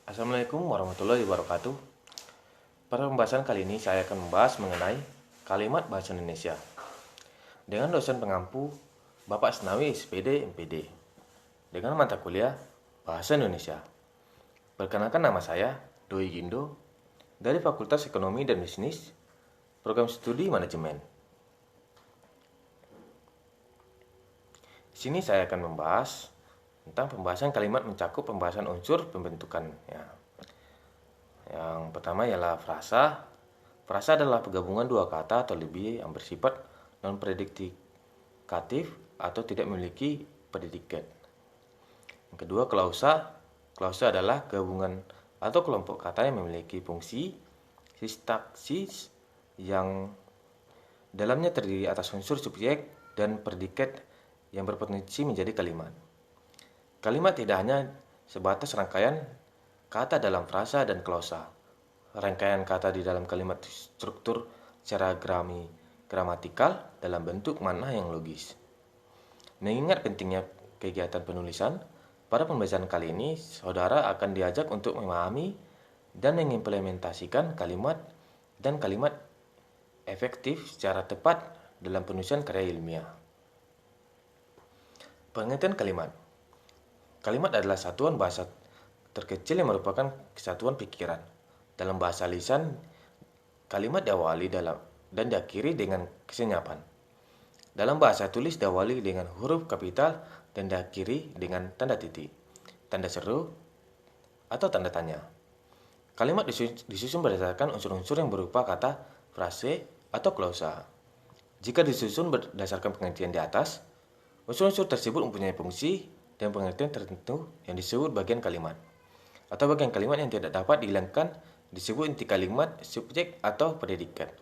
Assalamualaikum warahmatullahi wabarakatuh. Pada pembahasan kali ini saya akan membahas mengenai kalimat bahasa Indonesia dengan dosen pengampu Bapak Senawi SPD MPD dengan mata kuliah Bahasa Indonesia. Perkenalkan, nama saya Doi Gindo dari Fakultas Ekonomi dan Bisnis, Program Studi Manajemen. Di sini saya akan membahas tentang pembahasan kalimat mencakup pembahasan unsur pembentukan. Yang pertama ialah frasa. Frasa adalah penggabungan dua kata atau lebih yang bersifat non-predikatif atau tidak memiliki predikat. Yang kedua, klausa. Klausa adalah gabungan atau kelompok kata yang memiliki fungsi sintaksis yang dalamnya terdiri atas unsur subjek dan predikat yang berpotensi menjadi kalimat. Kalimat tidak hanya sebatas rangkaian kata dalam frasa dan klausa. Rangkaian kata di dalam kalimat struktur secara gramatikal dalam bentuk makna yang logis. Mengingat pentingnya kegiatan penulisan, pada pembahasan kali ini saudara akan diajak untuk memahami dan mengimplementasikan kalimat dan kalimat efektif secara tepat dalam penulisan karya ilmiah. Pengertian kalimat. Kalimat adalah satuan bahasa terkecil yang merupakan kesatuan pikiran. Dalam bahasa lisan, kalimat diawali dan diakhiri dengan kesenyapan. Dalam bahasa tulis diawali dengan huruf kapital dan diakhiri dengan tanda titik, tanda seru, atau tanda tanya. Kalimat disusun berdasarkan unsur-unsur yang berupa kata, frase, atau klausa. Jika disusun berdasarkan pengertian di atas, unsur-unsur tersebut mempunyai fungsi dan pengertian tertentu yang disebut bagian kalimat, atau bagian kalimat yang tidak dapat dihilangkan disebut inti kalimat, subjek, atau predikat.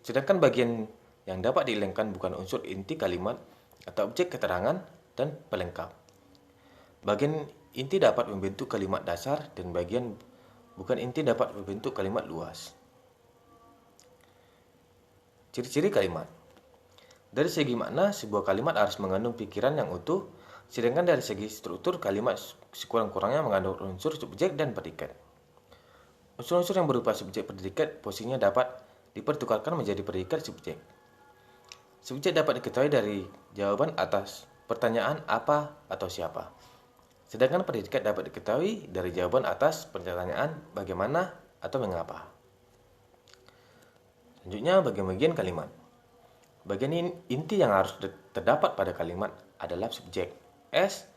Sedangkan bagian yang dapat dihilangkan bukan unsur inti kalimat atau objek keterangan dan pelengkap. Bagian inti dapat membentuk kalimat dasar dan bagian bukan inti dapat membentuk kalimat luas. Ciri-ciri kalimat. Dari segi makna, sebuah kalimat harus mengandung pikiran yang utuh, sedangkan dari segi struktur, kalimat sekurang-kurangnya mengandung unsur subjek dan predikat. Unsur-unsur yang berupa subjek predikat posisinya dapat dipertukarkan menjadi predikat subjek. Subjek dapat diketahui dari jawaban atas pertanyaan apa atau siapa. Sedangkan predikat dapat diketahui dari jawaban atas pertanyaan bagaimana atau mengapa. Selanjutnya, bagian-bagian kalimat. Bagian inti yang harus terdapat pada kalimat adalah subjek S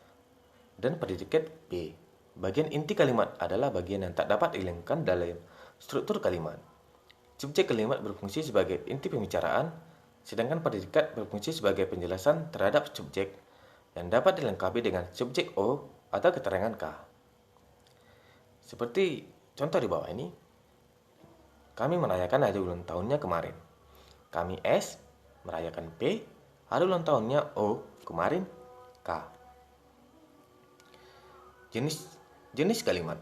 dan predikat B. Bagian inti kalimat adalah bagian yang tak dapat dihilangkan dalam struktur kalimat. Subjek kalimat berfungsi sebagai inti pembicaraan, sedangkan predikat berfungsi sebagai penjelasan terhadap subjek yang dapat dilengkapi dengan subjek O atau keterangan K. Seperti contoh di bawah ini, kami merayakan hari ulang tahunnya kemarin. Kami S merayakan P hari ulang tahunnya O kemarin K. Jenis kalimat.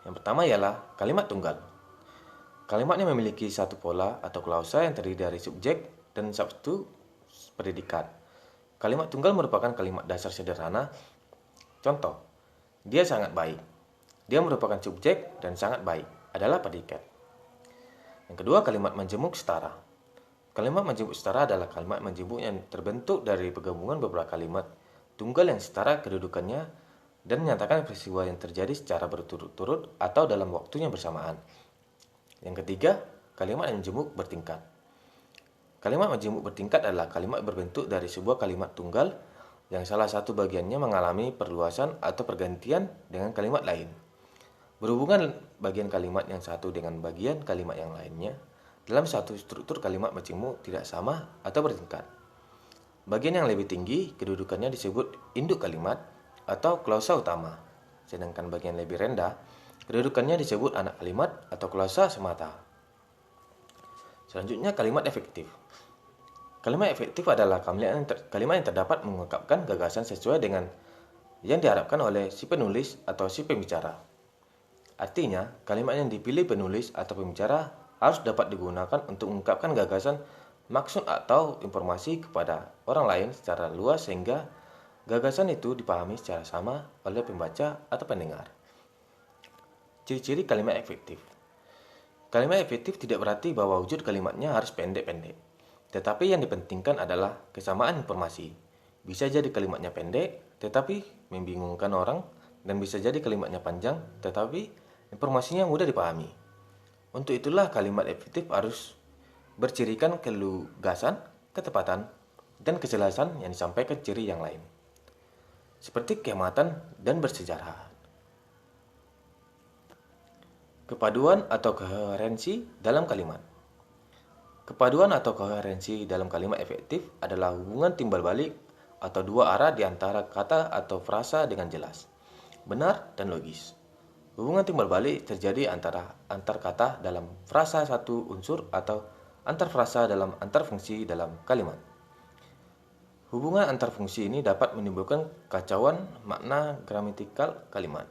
Yang pertama ialah kalimat tunggal. Kalimatnya memiliki satu pola atau klausa yang terdiri dari subjek dan satu predikat. Kalimat tunggal merupakan kalimat dasar sederhana. Contoh, dia sangat baik. Dia merupakan subjek dan sangat baik adalah predikat. Yang kedua, kalimat majemuk setara. Kalimat majemuk setara adalah kalimat majemuk yang terbentuk dari penggabungan beberapa kalimat tunggal yang setara kedudukannya dan menyatakan peristiwa yang terjadi secara berturut-turut atau dalam waktunya bersamaan. Yang ketiga, kalimat majemuk bertingkat. Kalimat majemuk bertingkat adalah kalimat berbentuk dari sebuah kalimat tunggal yang salah satu bagiannya mengalami perluasan atau pergantian dengan kalimat lain. Berhubungan bagian kalimat yang satu dengan bagian kalimat yang lainnya dalam satu struktur kalimat majemuk tidak sama atau bertingkat. Bagian yang lebih tinggi kedudukannya disebut induk kalimat atau klausa utama, sedangkan bagian lebih rendah kedudukannya disebut anak kalimat atau klausa semata. Selanjutnya, kalimat efektif. Kalimat efektif adalah kalimat yang terdapat mengungkapkan gagasan sesuai dengan yang diharapkan oleh si penulis atau si pembicara. Artinya, kalimat yang dipilih penulis atau pembicara harus dapat digunakan untuk mengungkapkan gagasan, maksud atau informasi kepada orang lain secara luas sehingga gagasan itu dipahami secara sama oleh pembaca atau pendengar. Ciri-ciri kalimat efektif. Kalimat efektif tidak berarti bahwa wujud kalimatnya harus pendek-pendek. Tetapi yang dipentingkan adalah kesamaan informasi. Bisa jadi kalimatnya pendek, tetapi membingungkan orang, dan bisa jadi kalimatnya panjang, tetapi informasinya mudah dipahami. Untuk itulah kalimat efektif harus bercirikan kelugasan, ketepatan, dan kejelasan yang disampaikan ciri yang lain. Seperti kehematan dan bersejarah. Kepaduan atau koherensi dalam kalimat. Kepaduan atau koherensi dalam kalimat efektif adalah hubungan timbal balik atau dua arah di antara kata atau frasa dengan jelas, benar, dan logis. Hubungan timbal balik terjadi antar kata dalam frasa satu unsur atau antar frasa dalam antar fungsi dalam kalimat. Hubungan antar fungsi ini dapat menimbulkan kacauan makna gramatikal kalimat.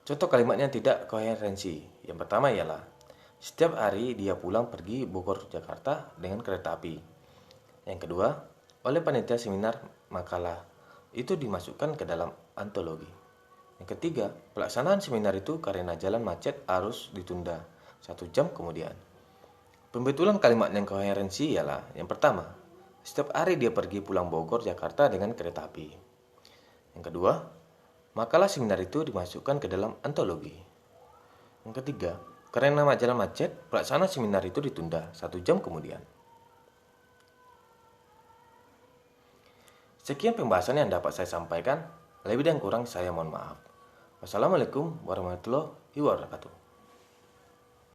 Contoh kalimat yang tidak koherensi. Yang pertama ialah, setiap hari dia pulang pergi Bogor Jakarta dengan kereta api. Yang kedua, oleh panitia seminar makalah itu dimasukkan ke dalam antologi. Yang ketiga, pelaksanaan seminar itu karena jalan macet harus ditunda 1 jam kemudian. Pembetulan kalimat yang koherensi ialah, yang pertama, setiap hari dia pergi pulang Bogor Jakarta dengan kereta api. Yang kedua, makalah seminar itu dimasukkan ke dalam antologi. Yang ketiga, karena jalan macet, pelaksanaan seminar itu ditunda 1 jam kemudian. Sekian pembahasan yang dapat saya sampaikan. Lebih dan kurang saya mohon maaf. Wassalamualaikum warahmatullahi wabarakatuh.